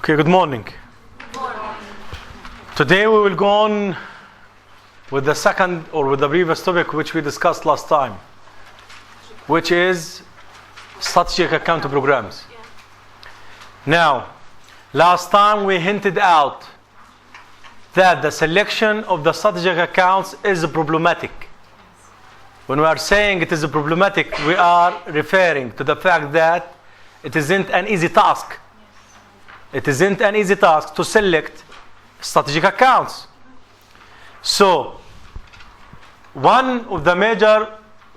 Okay, good morning. Today we will go on with the second or with the previous topic which we discussed last time, which is strategic account programs. Now, last time we hinted out that the selection of the strategic accounts is problematic. When we are saying it is problematic, we are referring to the fact that it isn't an easy task. It isn't an easy task to select strategic accounts. So, one of the major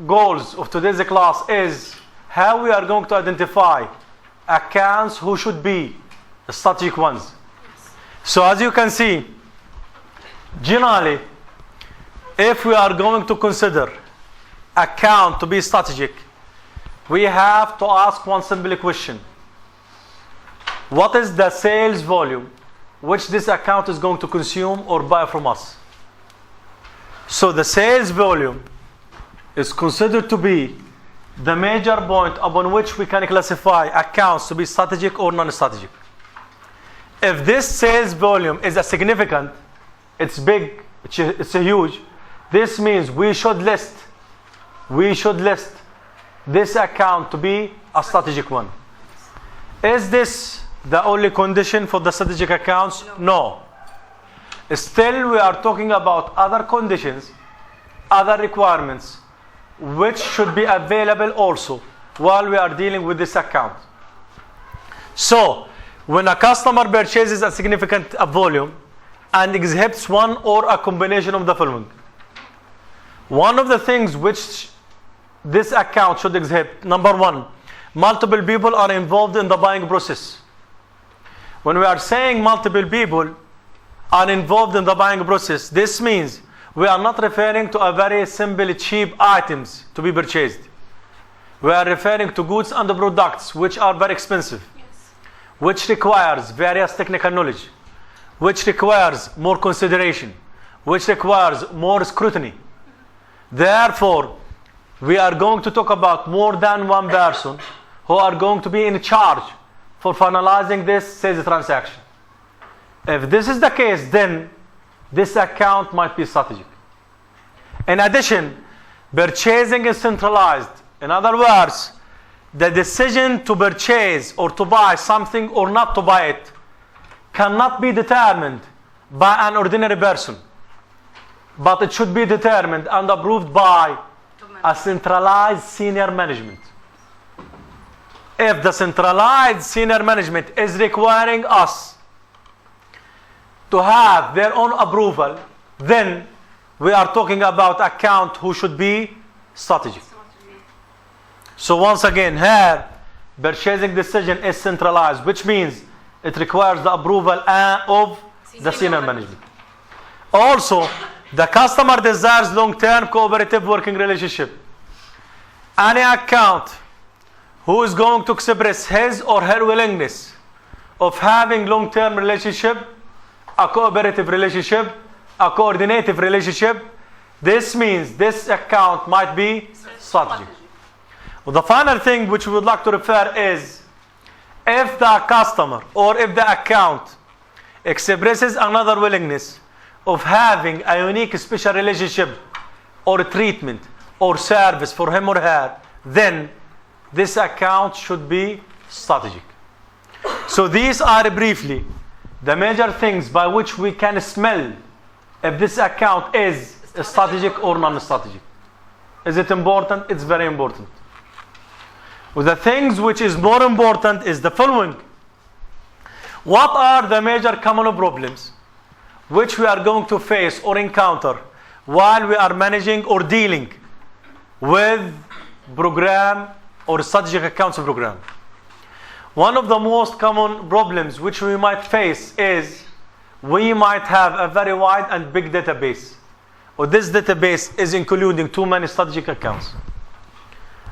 goals of today's class is how we are going to identify accounts who should be the strategic ones. So, as you can see, generally, if we are going to consider account to be strategic, we have to ask one simple question. What is the sales volume which this account is going to consume or buy from us? So the sales volume is considered to be the major point upon which we can classify accounts to be strategic or non-strategic. If this sales volume is a significant, it's big, it's a huge, this means we should list this account to be a strategic one. Is this the only condition for the strategic accounts? No. Still, we are talking about other conditions, other requirements, which should be available also while we are dealing with this account. So, when a customer purchases a significant volume and exhibits one or a combination of the following, one of the things which this account should exhibit, number one, multiple people are involved in the buying process. When we are saying multiple people are involved in the buying process, this means we are not referring to a very simple, cheap items to be purchased. We are referring to goods and products which are very expensive, which requires various technical knowledge, which requires more consideration, which requires more scrutiny. Therefore, we are going to talk about more than one person who are going to be in charge for finalizing this sales transaction. If this is the case, then this account might be strategic. In addition, purchasing is centralized. In other words, the decision to purchase or to buy something or not to buy it cannot be determined by an ordinary person, but it should be determined and approved by a centralized senior management. If the centralized senior management is requiring us to have their own approval, then we are talking about account who should be strategic. So once again, here, purchasing decision is centralized, which means it requires the approval of the senior management. Also, the customer desires long-term cooperative working relationship. Any account who is going to express his or her willingness of having long-term relationship, a cooperative relationship, a coordinative relationship, this means this account might be strategic. Well, the final thing which we would like to refer is if the customer or if the account expresses another willingness of having a unique special relationship or treatment or service for him or her, then this account should be strategic. So these are briefly the major things by which we can smell if this account is strategic or non-strategic. Is it important? It's very important. Well, the things which is more important is the following. What are the major common problems which we are going to face or encounter while we are managing or dealing with program or strategic accounts program? One of the most common problems which we might face is we might have a very wide and big database, or this database is including too many strategic accounts.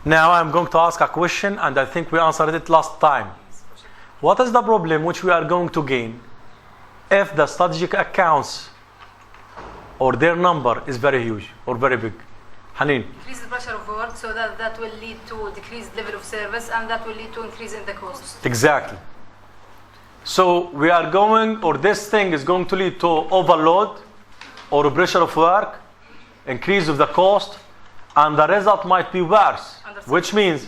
Now I'm going to ask a question, and I think we answered it last time. What is the problem which we are going to gain if the strategic accounts or their number is very huge or very big? Hanin. Increase the pressure of work, so that will lead to decreased level of service, and that will lead to increase in the cost. Exactly. So we are going, or this thing is going to lead to overload or pressure of work, increase of the cost, and the result might be worse, which means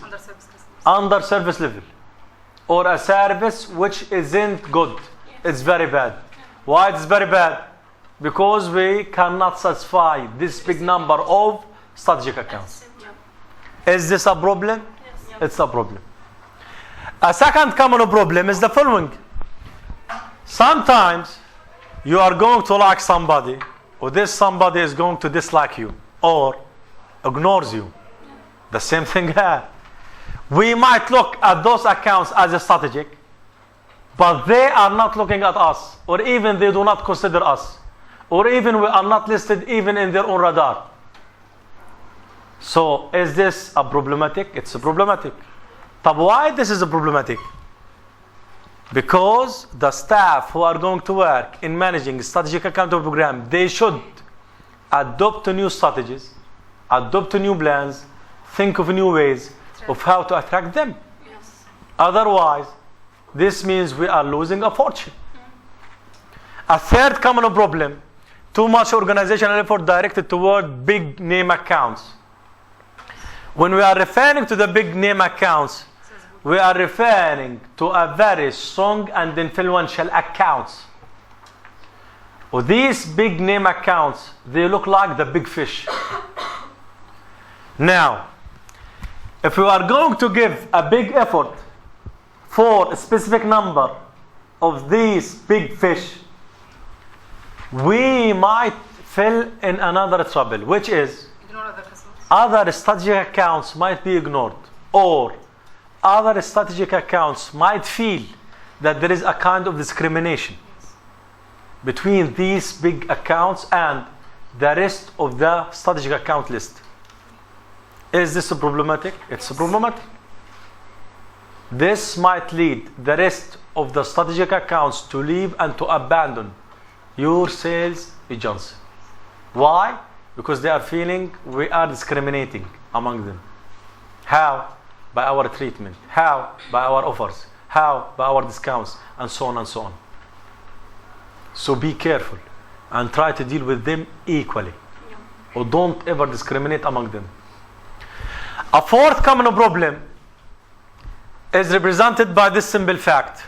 under service level, or a service which isn't good. It's very bad. Why it's very bad? Because we cannot satisfy this big number of strategic accounts. Is this a problem? Yes. It's a problem. A second common problem is the following. Sometimes you are going to like somebody, or this somebody is going to dislike you, or ignores you. The same thing here. We might look at those accounts as a strategic, but they are not looking at us, or even they do not consider us, or even we are not listed even in their own radar. So is this a problematic? It's a problematic. But why this is a problematic? Because the staff who are going to work in managing strategic account program, they should adopt new strategies, adopt new plans, think of new ways of how to attract them. Yes. Otherwise, this means we are losing a fortune. A third common problem, too much organizational effort directed toward big name accounts. When we are referring to the big name accounts, we are referring to a very strong and influential accounts. Well, these big name accounts, they look like the big fish. Now, if we are going to give a big effort for a specific number of these big fish, we might fall in another trouble, which is Ignore other customers. other strategic accounts might be ignored, or other strategic accounts might feel that there is a kind of discrimination between these big accounts and the rest of the strategic account list. Is this problematic? It's problematic. This might lead the rest of the strategic accounts to leave and to abandon your sales agency. Why? Because they are feeling we are discriminating among them. How? By our treatment. How? By our offers. How? By our discounts, and so on and so on. So be careful and try to deal with them equally. Or don't ever discriminate among them. A fourth common problem is represented by this simple fact.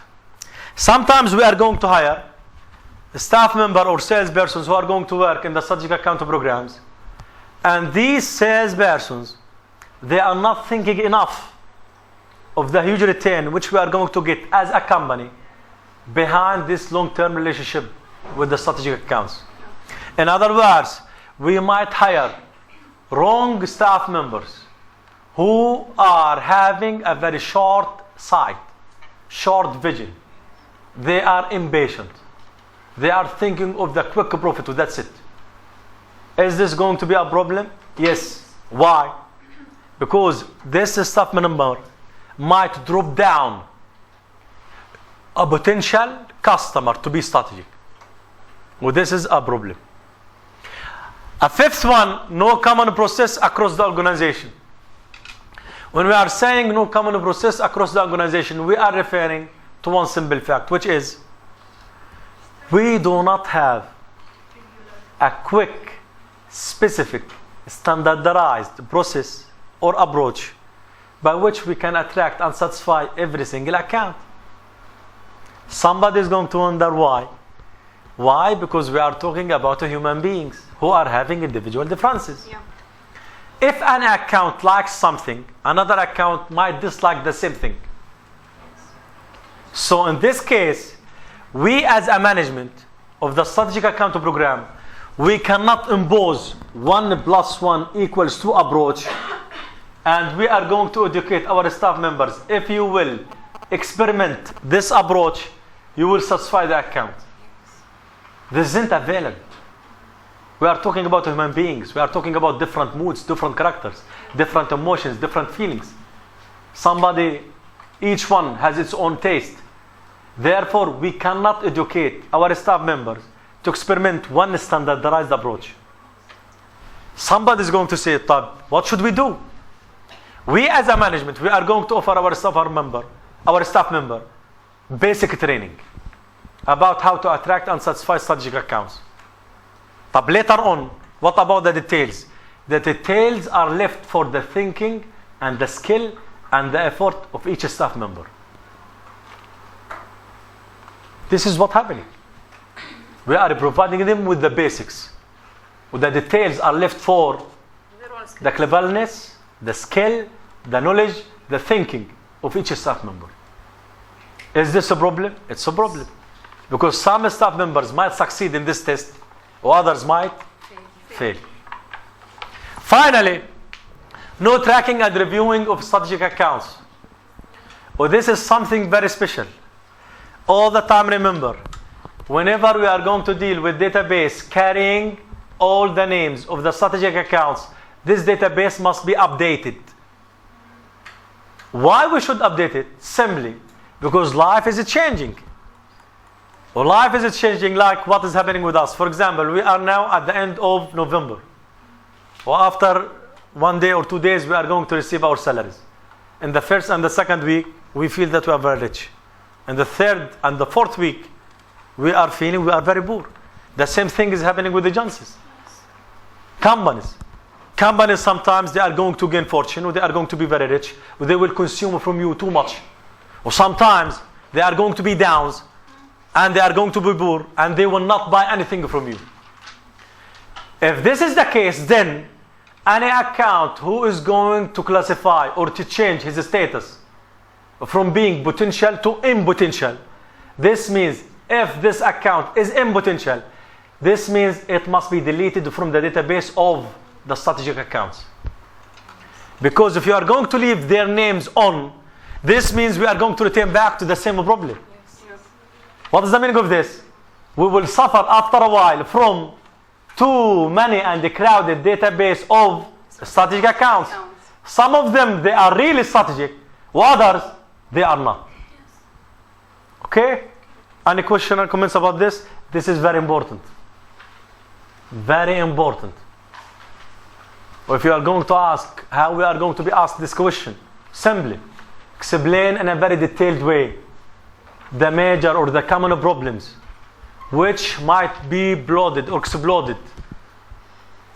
Sometimes we are going to hire a staff member or salespersons who are going to work in the strategic account programs, and these salespersons, they are not thinking enough of the huge return which we are going to get as a company behind this long-term relationship with the strategic accounts. In other words, we might hire wrong staff members who are having a very short sight, short vision. They are impatient. They are thinking of the quick profit, that's it. Is this going to be a problem? Yes. Why? Because this staff member might drop down a potential customer to be strategic. Well, this is a problem. A fifth one, no common process across the organization. When we are saying no common process across the organization, we are referring to one simple fact, which is we do not have a quick, specific, standardized process or approach by which we can attract and satisfy every single account. Somebody is going to wonder why. Why? Because we are talking about human beings who are having individual differences. Yeah. If an account likes something, another account might dislike the same thing. So in this case, we as a management of the strategic account program, we cannot impose 1 + 1 = 2 approach, and we are going to educate our staff members. If you will experiment this approach, you will satisfy the account. This isn't available. We are talking about human beings. We are talking about different moods, different characters, different emotions, different feelings. Each one has its own taste. Therefore, we cannot educate our staff members to experiment one standardized approach. Somebody is going to say, what should we do? We as a management, we are going to offer our staff member basic training. about how to attract and satisfy strategic accounts. But later on, what about the details? The details are left for the thinking and the skill and the effort of each staff member. This is what's happening. We are providing them with the basics. The details are left for the cleverness, the skill, the knowledge, the thinking of each staff member. Is this a problem? It's a problem. Because some staff members might succeed in this test, or others might fail. Finally, no tracking and reviewing of strategic accounts. Well, this is something very special. All the time remember, whenever we are going to deal with database carrying all the names of the strategic accounts, this database must be updated. Why we should update it? Simply because life is changing. Well, life is changing like what is happening with us. For example, we are now at the end of November. Or after 1 day or 2 days, we are going to receive our salaries. In the first and the second week, we feel that we are very rich. In the third and the fourth week, we are feeling we are very poor. The same thing is happening with the Johnsons. Companies sometimes they are going to gain fortune, or they are going to be very rich, or they will consume from you too much. Or sometimes they are going to be downs, and they are going to be poor, and they will not buy anything from you. If this is the case, then any account who is going to classify or to change his status from being potential to impotential, this means if this account is impotential, this means it must be deleted from the database of the strategic accounts. Because if you are going to leave their names on, this means we are going to return back to the same problem. What is the meaning of this? We will suffer after a while from too many and crowded database of strategic accounts. Some of them, they are really strategic, while others, they are not. Okay? Any question or comments about this? This is very important. Very important. Or if you are going to ask how we are going to be asked this question, simply explain in a very detailed way the major or the common problems which might be bloated or exploded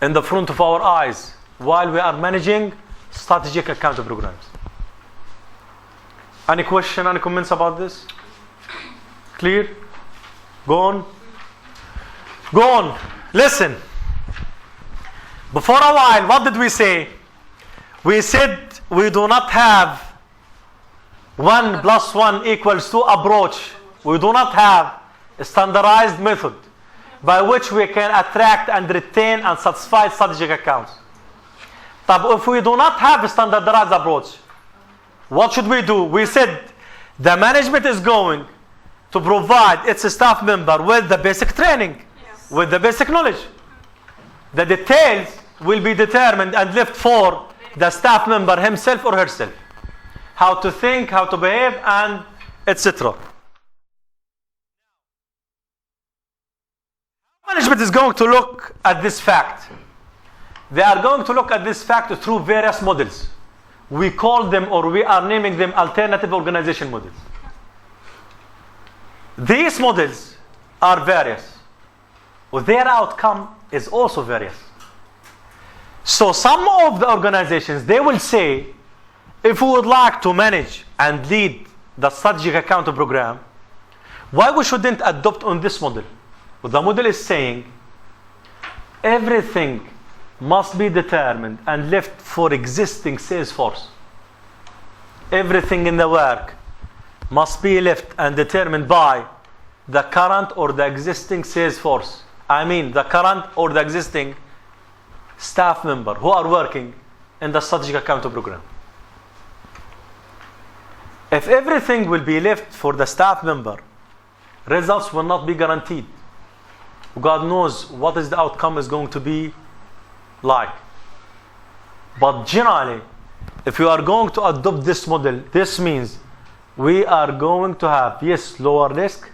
in the front of our eyes while we are managing strategic account programs. Any question, any comments about this? Clear? Go on. Go on. Listen. Before a while, what did we say? We said we do not have 1 + 1 = 2 approach. We do not have a standardized method by which we can attract and retain and satisfy strategic accounts. But if we do not have a standardized approach, what should we do? We said the management is going to provide its staff member with the basic training, with the basic knowledge. The details will be determined and left for the staff member himself or herself. How to think, how to behave, and etc. Management is going to look at this fact. They are going to look at this fact through various models. We call them, or we are naming them, alternative organization models. These models are various. Well, their outcome is also various. So some of the organizations, they will say, if we would like to manage and lead the strategic account program, why we shouldn't adopt on this model? Well, the model is saying everything must be determined and left for existing sales force. Everything in the work must be left and determined by the current or the existing sales force. I mean the current or the existing staff member who are working in the strategic account program. If everything will be left for the staff member, results will not be guaranteed. God knows what is the outcome is going to be like. But generally, if you are going to adopt this model, this means we are going to have, yes, lower risk,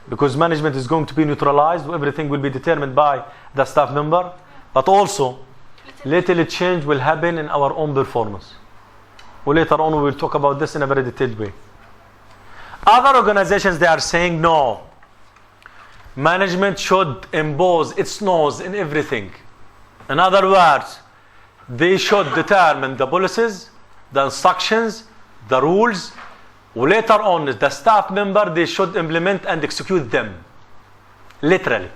because management is going to be neutralized, everything will be determined by the staff member, but also little change will happen in our own performance. Well, later on we will talk about this in a very detailed way. Other organizations, they are saying no, management should impose its nose in everything. In other words, they should determine the policies, the instructions, the rules, later on the staff member, they should implement and execute them. Literally.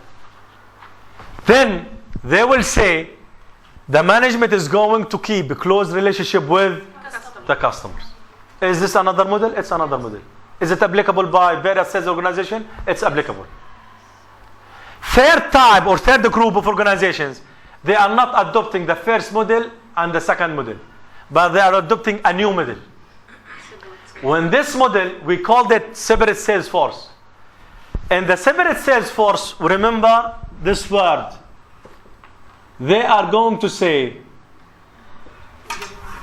Then they will say the management is going to keep a close relationship with the customers. Is this another model? It's another model. Is it applicable by various sales organizations? It's applicable. Third type or third group of organizations, they are not adopting the first model and the second model, but they are adopting a new model. When this model, we called it separate sales force. In the separate sales force, remember this word. They are going to say,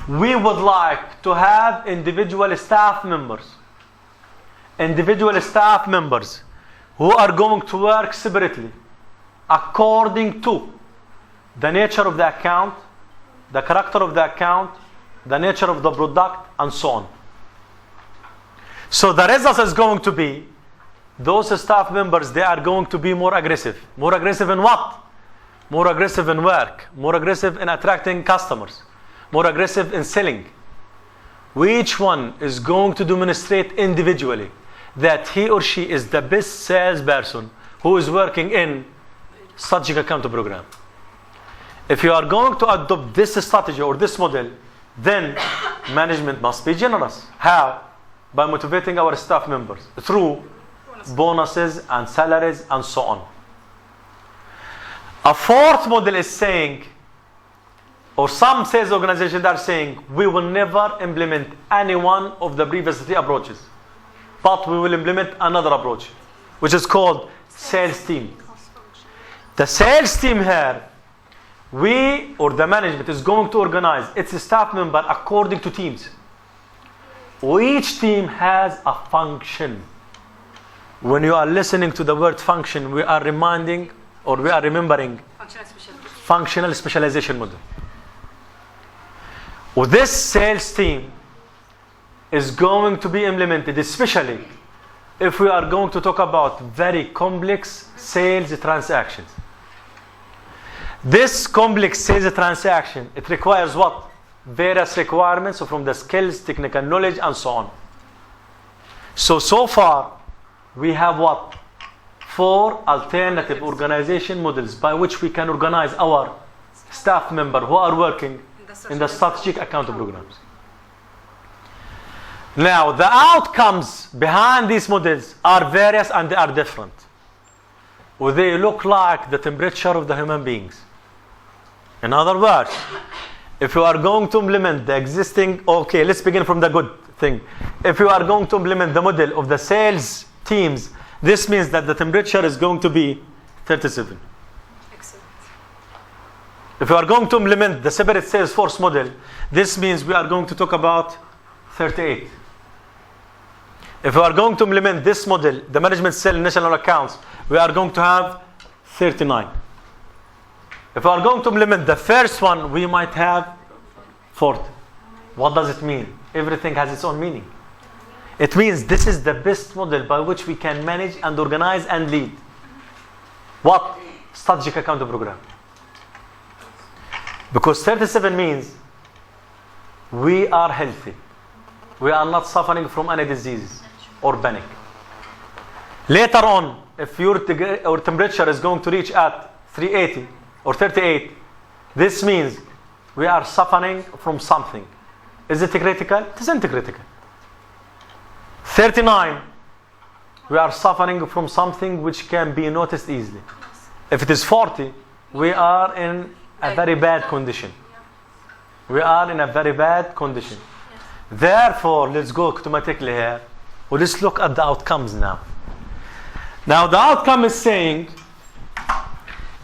we would like to have individual staff members who are going to work separately according to the nature of the account, the character of the account, the nature of the product, and so on. So the result is going to be those staff members, they are going to be more aggressive. More aggressive in what? More aggressive in work, more aggressive in attracting customers, more aggressive in selling. Each one is going to demonstrate individually that he or she is the best salesperson who is working in strategic account program. If you are going to adopt this strategy or this model, then management must be generous. How? By motivating our staff members through bonuses and salaries and so on. A fourth model is saying, or some sales organizations are saying, we will never implement any one of the previous three approaches, but we will implement another approach, which is called sales team. The sales team here, we or the management is going to organize its staff member according to teams. Each team has a function. When you are listening to the word function, we are remembering functional specialization model. Well, this sales team is going to be implemented, especially if we are going to talk about very complex sales transactions. This complex sales transaction, it requires what? Various requirements from the skills, technical knowledge, and so on. So far, we have what? 4 alternative organization models by which we can organize our staff members who are working in the strategic account programs. Now, the outcomes behind these models are various and they are different. Well, they look like the temperature of the human beings. In other words, if you are going to implement the existing, okay, let's begin from the good thing. If you are going to implement the model of the sales teams, this means that the temperature is going to be 37. Excellent. If you are going to implement the separate sales force model, this means we are going to talk about 38. If you are going to implement this model, the management cell national accounts, we are going to have 39. If we are going to implement the first one, we might have 40. What does it mean? Everything has its own meaning. It means this is the best model by which we can manage and organize and lead. What? Strategic account program. Because 37 means we are healthy. We are not suffering from any diseases or panic. Later on, if your temperature is going to reach at 380 or 38, this means we are suffering from something. Is it critical? It isn't critical. 39, we are suffering from something which can be noticed easily. If it is 40, we are in a very bad condition. We are in a very bad condition. Therefore, let's go automatically here. Well, let's look at the outcomes now. Now, the outcome is saying,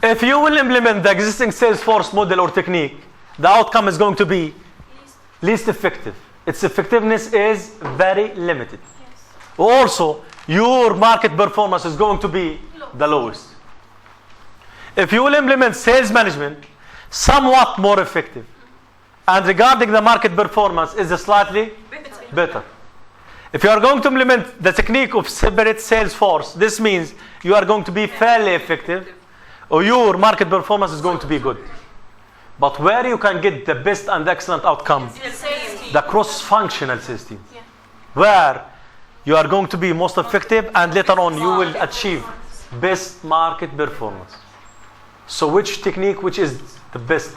if you will implement the existing sales force model or technique, the outcome is going to be least effective. Its effectiveness is very limited. Also, your market performance is going to be the lowest. If you will implement sales management, somewhat more effective. And regarding the market performance is slightly better. If you are going to implement the technique of separate sales force, this means you are going to be fairly effective, or your market performance is going to be good. But where you can get the best and excellent outcome, the cross-functional sales team, where you are going to be most effective, and later on you will achieve best market performance. So which technique, which is the best?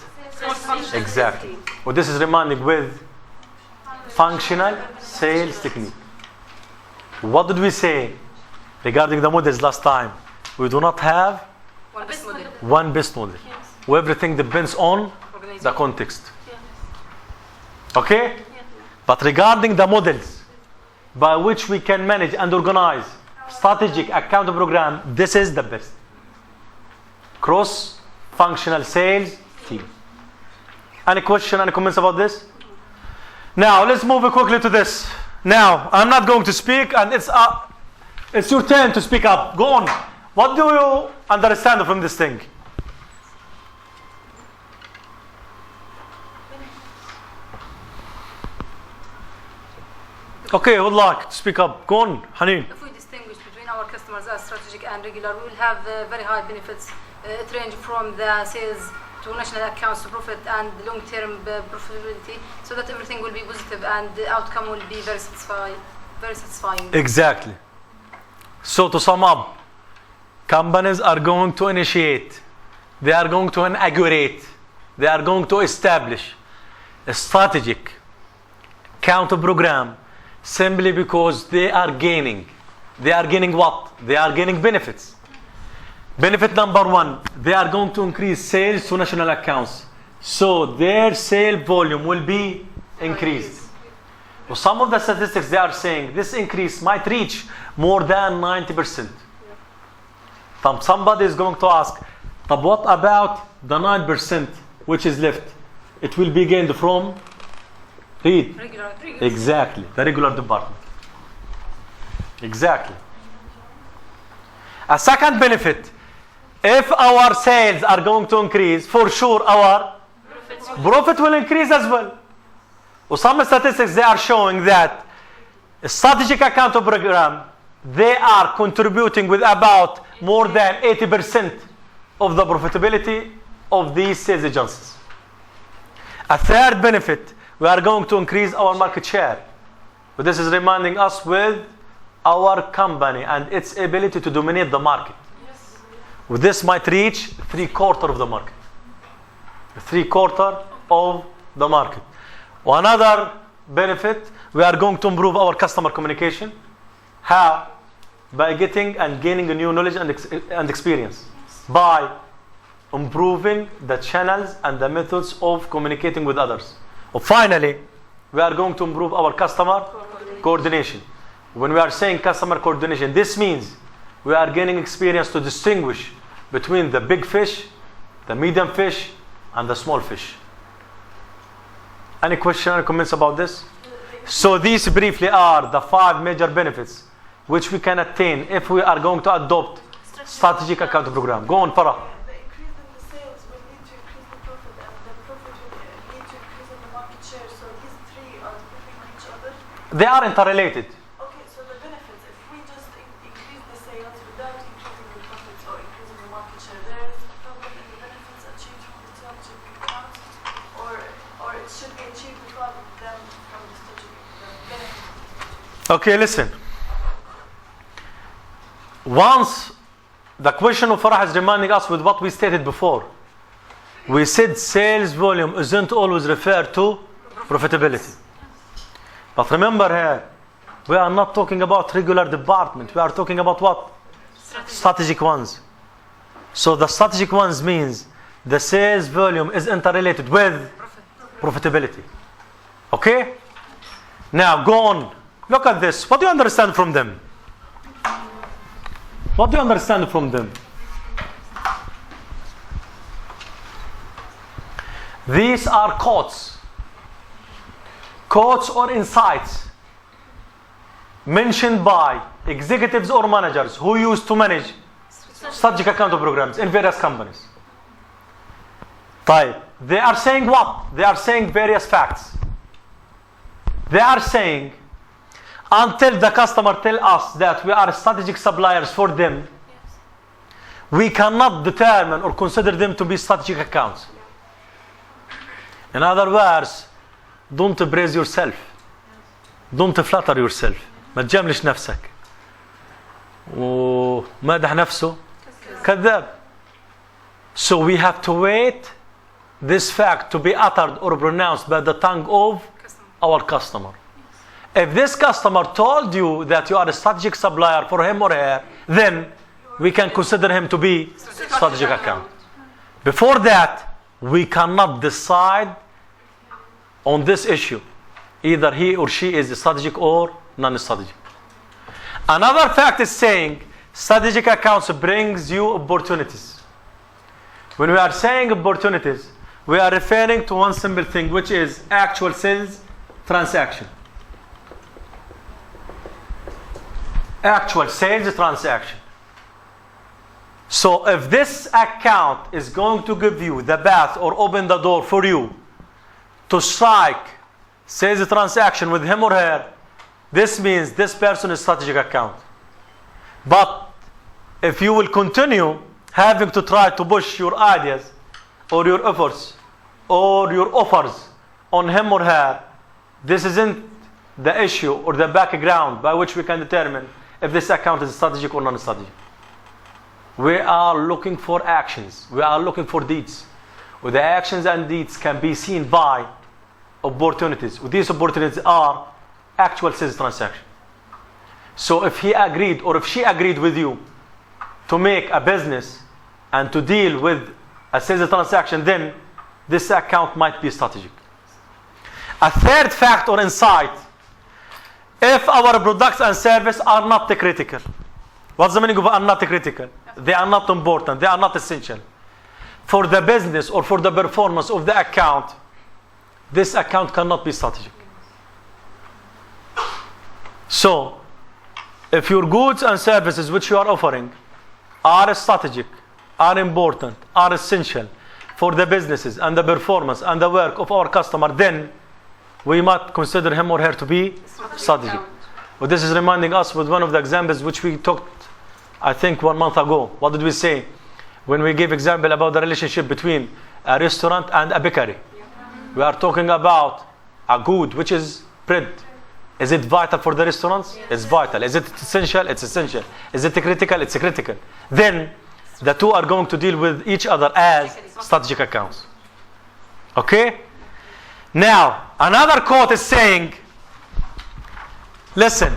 Exactly. Well, this is reminding with functional sales technique. What did we say regarding the models last time? We do not have one best model. Where everything depends on the context. Okay? But regarding the models by which we can manage and organize strategic account program, this is the best. Cross-functional sales team. Any question, any comments about this? Now, let's move quickly to this. Now, I'm not going to speak, and it's your turn to speak up. Go on. What do you understand from this thing? Okay, who would like to speak up? Go on, Haneen. If we distinguish between our customers as strategic and regular, we will have very high benefits. It ranges from the sales to national accounts to profit and long-term profitability, so that everything will be positive and the outcome will be very satisfying. Exactly. So to sum up, companies are going to initiate, they are going to inaugurate, they are going to establish a strategic account program simply because they are gaining. They are gaining what? They are gaining benefits. Benefit number one, they are going to increase sales to national accounts. So their sale volume will be increased. So some of the statistics they are saying this increase might reach more than 90%. Somebody is going to ask, but what about the 9% which is left? It will be gained from Regular. Exactly, the regular department. Exactly. A second benefit, if our sales are going to increase, for sure our profit will increase as well. Well, some statistics they are showing that a strategic account program, they are contributing with about more than 80% of the profitability of these sales agencies. A third benefit, we are going to increase our market share. But this is reminding us with our company and its ability to dominate the market. Yes. Well, this might reach 3/4 of the market. 3/4 of the market. Another benefit, we are going to improve our customer communication. How? By getting and gaining a new knowledge and experience. By improving the channels and the methods of communicating with others. Finally, we are going to improve our customer coordination. When we are saying customer coordination, this means we are gaining experience to distinguish between the big fish, the medium fish, and the small fish. Any question or comments about this? So these briefly are the 5 major benefits which we can attain if we are going to adopt strategic account program. Go on, Farah. The increase in the sales will lead to increase the profit, and the profit will lead to increase in the market share. So these three are depending on each other. They are interrelated. Okay, so the benefits, if we just increase the sales without increasing the profits or increasing the market share, there is a problem in the benefits achieved from the strategic account, or it should be achieved without them from the strategic benefits. Okay, listen. Once the question of Farah is reminding us with what we stated before. We said sales volume isn't always referred to profitability. But remember here, we are not talking about regular department. We are talking about what? Strategic ones. So the strategic ones means the sales volume is interrelated with profitability. Okay? Now go on. Look at this. What do you understand from them? What do you understand from them? These are quotes or insights mentioned by executives or managers who used to manage strategic account programs in various companies. They are saying what? They are saying various facts. They are saying until the customer tell us that we are strategic suppliers for them, we cannot determine or consider them to be strategic accounts. In other words, don't praise yourself. Don't flatter yourself. ما تجاملش نفسك. ومادح نفسه كذاب. So we have to wait this fact to be uttered or pronounced by the tongue of our customer. If this customer told you that you are a strategic supplier for him or her, then we can consider him to be strategic account. Before that, we cannot decide on this issue. Either he or she is strategic or non-strategic. Another fact is saying strategic accounts brings you opportunities. When we are saying opportunities, we are referring to one simple thing, which is actual sales transaction. Actual sales transaction. So if this account is going to give you the path or open the door for you to strike sales transaction with him or her, this means this person is strategic account. But if you will continue having to try to push your ideas or your efforts or your offers on him or her, this isn't the issue or the background by which we can determine if this account is strategic or non-strategic. We are looking for actions. We are looking for deeds. The actions and deeds can be seen by opportunities. These opportunities are actual sales transaction. So if he agreed or if she agreed with you to make a business and to deal with a sales transaction, then this account might be strategic. A third fact or insight, if our products and services are not critical. What's the meaning of are not critical? They are not important. They are not essential for the business or for the performance of the account. This account cannot be strategic. So, if your goods and services which you are offering are strategic, are important, are essential for the businesses and the performance and the work of our customer, then we might consider him or her to be strategic. Well, this is reminding us with one of the examples which we talked, I think, 1 month ago. What did we say when we gave example about the relationship between a restaurant and a bakery? We are talking about a good which is bread. Is it vital for the restaurants? It's vital. Is it essential? It's essential. Is it critical? It's critical. Then the two are going to deal with each other as strategic accounts. Okay? Now, another quote is saying, listen,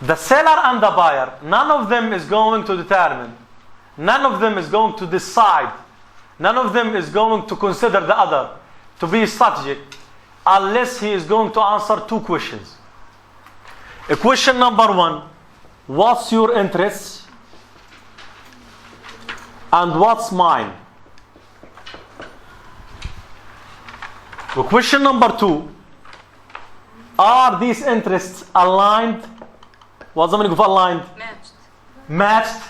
the seller and the buyer, none of them is going to determine, none of them is going to decide, none of them is going to consider the other to be strategic unless he is going to answer two questions. Question number one, what's your interest and what's mine? Question number two, are these interests aligned? What's the meaning of aligned? Matched.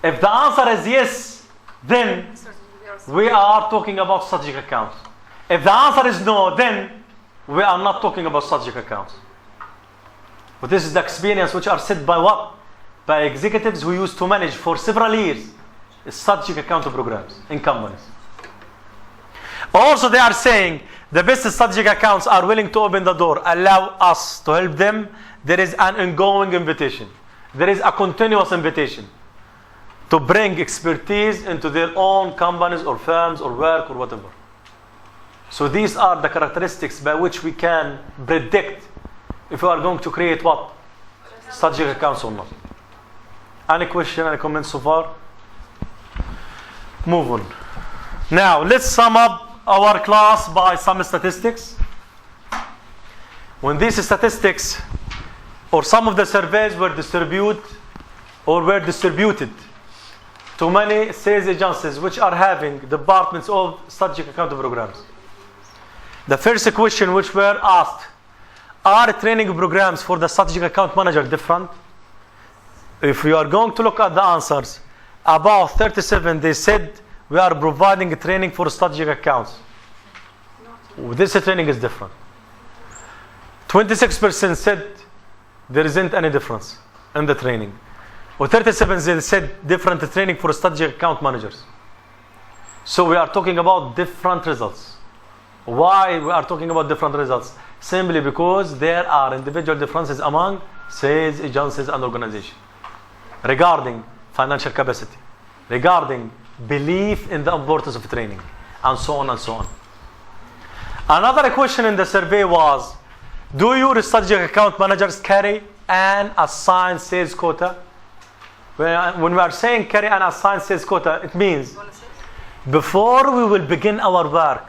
If the answer is yes, then we are talking about strategic accounts. If the answer is no, then we are not talking about strategic accounts. But this is the experience which are set by what? By executives who used to manage for several years strategic account programs in companies. Also, they are saying the best strategic accounts are willing to open the door, allow us to help them. There is an ongoing invitation. There is a continuous invitation to bring expertise into their own companies or firms or work or whatever. So these are the characteristics by which we can predict if we are going to create what? Strategic accounts or not. Any question, any comments so far? Move on. Now, let's sum up our class by some statistics. When these statistics or some of the surveys were distributed to many sales agencies which are having departments of strategic account programs. The first question which were asked, are training programs for the strategic account manager different? If we are going to look at the answers, about 37 they said we are providing training for strategic accounts. This training is different. 26% said there isn't any difference in the training. Or 37% said different training for strategic account managers. So we are talking about different results. Why we are talking about different results? Simply because there are individual differences among sales agencies and organizations regarding financial capacity, regarding belief in the importance of training, and so on and so on. Another question in the survey was, do your strategic account managers carry an assigned sales quota? When we are saying carry an assigned sales quota, it means before we will begin our work,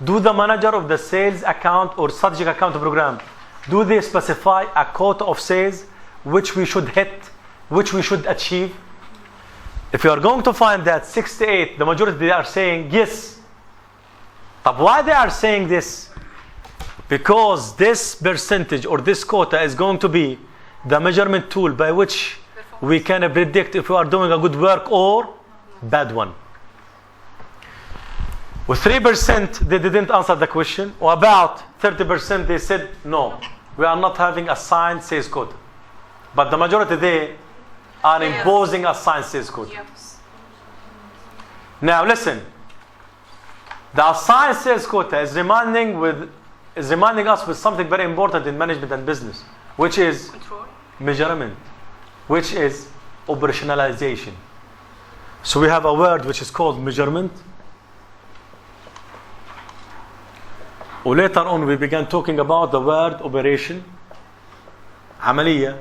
do the manager of the sales account or strategic account program, do they specify a quota of sales which we should hit, which we should achieve? If you are going to find that 68, the majority they are saying yes. But why they are saying this? Because this percentage or this quota is going to be the measurement tool by which we can predict if we are doing a good work or bad one. With 3% they didn't answer the question, or about 30% they said no, we are not having assigned sales quota. But the majority they are imposing assigned sales quota. Yes. Now listen, the assigned sales quota is reminding us with something very important in management and business, which is Control. measurement, which is operationalization. So we have a word which is called measurement. Or later on we began talking about the word operation, عملية,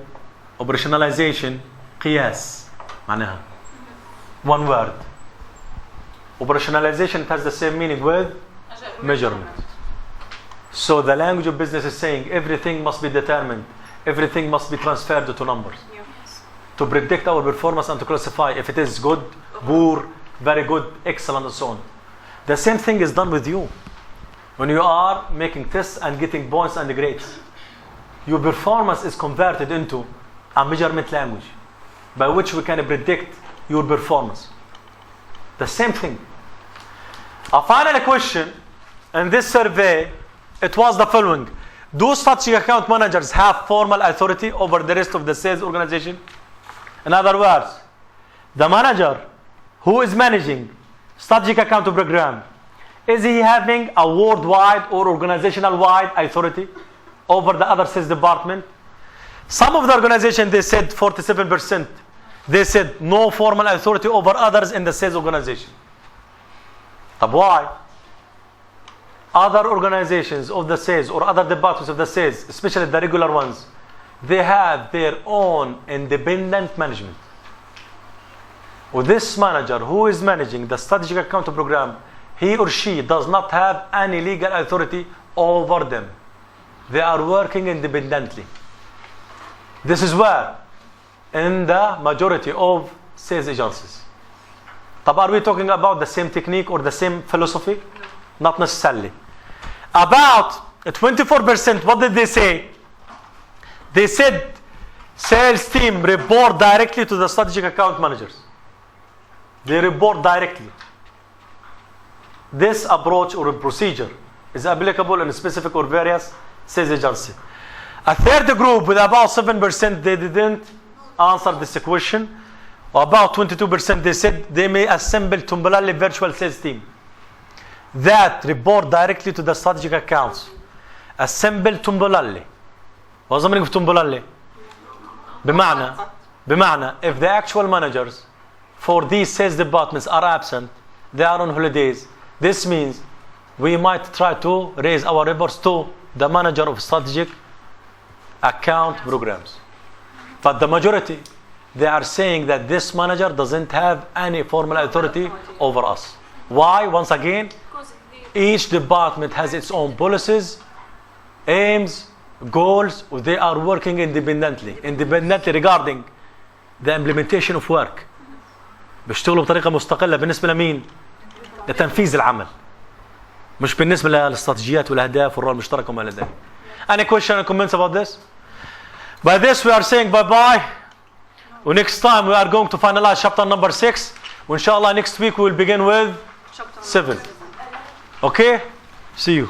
operationalization, قياس معناها. One word. Operationalization has the same meaning with measurement. So the language of business is saying everything must be determined, everything must be transferred to numbers Yes. to predict our performance and to classify if it is good, poor, very good, excellent, and so on. The same thing is done with you. When you are making tests and getting points and grades, your performance is converted into a measurement language by which we can predict your performance. The same thing. A final question in this survey, it was the following. Do strategic account managers have formal authority over the rest of the sales organization? In other words, the manager who is managing strategic account program, is he having a worldwide or organizational wide authority over the other sales department? Some of the organization, they said 47%, they said no formal authority over others in the sales organization. But why? Other organizations of the sales or other departments of the sales, especially the regular ones, they have their own independent management. With this manager who is managing the strategic account program, he or she does not have any legal authority over them. They are working independently. This is where in the majority of sales agencies. But are we talking about the same technique or the same philosophy? No. Not necessarily. About 24%, what did they say? They said sales team report directly to the strategic account managers. They report directly. This approach or procedure is applicable in specific or various sales agency. A third group with about 7%, they didn't answer this question. About 22% they said they may assemble Tumbalali virtual sales team that report directly to the strategic accounts. Assemble Tumbalali. What's the meaning of Tumbalali? بمعنى if the actual managers for these sales departments are absent, they are on holidays, this means we might try to raise our reports to the manager of strategic account programs. But the majority, they are saying that this manager doesn't have any formal authority over us. Why? Once again, each department has its own policies, aims, goals. They are working independently regarding the implementation of work. بيشتغلوا بطريقة مستقلة بالنسبة لمين؟ لتنفيذ العمل. مش بالنسبة للاستراتيجيات والأهداف والرؤى المشتركة وما إلى ذلك. Any question or comments about this? By this we are saying bye-bye. Next time we are going to finalize chapter number 6. Inshallah next week we will begin with 7. Okay? See you.